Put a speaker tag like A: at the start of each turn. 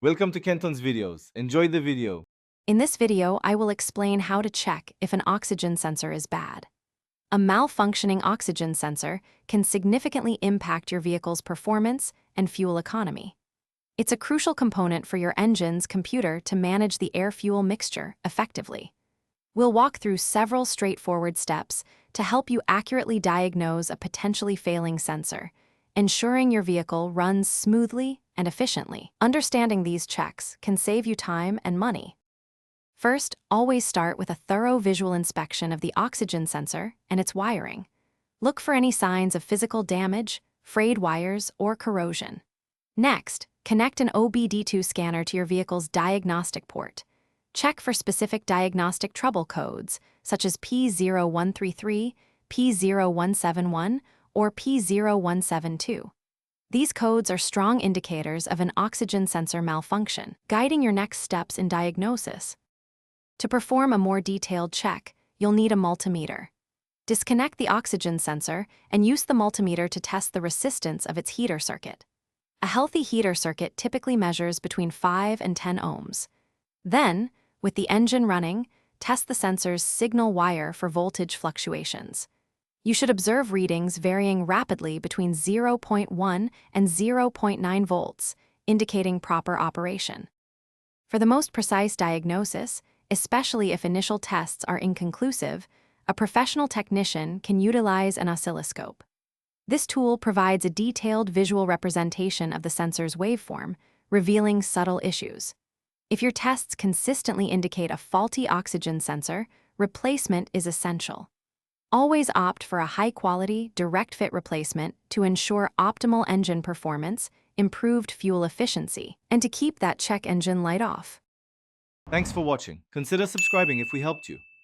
A: Welcome to Kenton's videos. Enjoy the video.
B: In this video, I will explain how to check if an oxygen sensor is bad. A malfunctioning oxygen sensor can significantly impact your vehicle's performance and fuel economy. It's a crucial component for your engine's computer to manage the air-fuel mixture effectively. We'll walk through several straightforward steps to help you accurately diagnose a potentially failing sensor, ensuring your vehicle runs smoothly and efficiently. Understanding these checks can save you time and money. First, always start with a thorough visual inspection of the oxygen sensor and its wiring. Look for any signs of physical damage, frayed wires, or corrosion. Next, connect an OBD2 scanner to your vehicle's diagnostic port. Check for specific diagnostic trouble codes, such as P0133, P0171, or P0172. These codes are strong indicators of an oxygen sensor malfunction, guiding your next steps in diagnosis. To perform a more detailed check, you'll need a multimeter. Disconnect the oxygen sensor and use the multimeter to test the resistance of its heater circuit. A healthy heater circuit typically measures between 5 and 10 ohms. Then, with the engine running, test the sensor's signal wire for voltage fluctuations. You should observe readings varying rapidly between 0.1 and 0.9 volts, indicating proper operation. For the most precise diagnosis, especially if initial tests are inconclusive, a professional technician can utilize an oscilloscope. This tool provides a detailed visual representation of the sensor's waveform, revealing subtle issues. If your tests consistently indicate a faulty oxygen sensor, replacement is essential. Always opt for a high-quality, direct-fit replacement to ensure optimal engine performance, improved fuel efficiency, and to keep that check engine light off.
A: Thanks for watching. Consider subscribing if we helped you.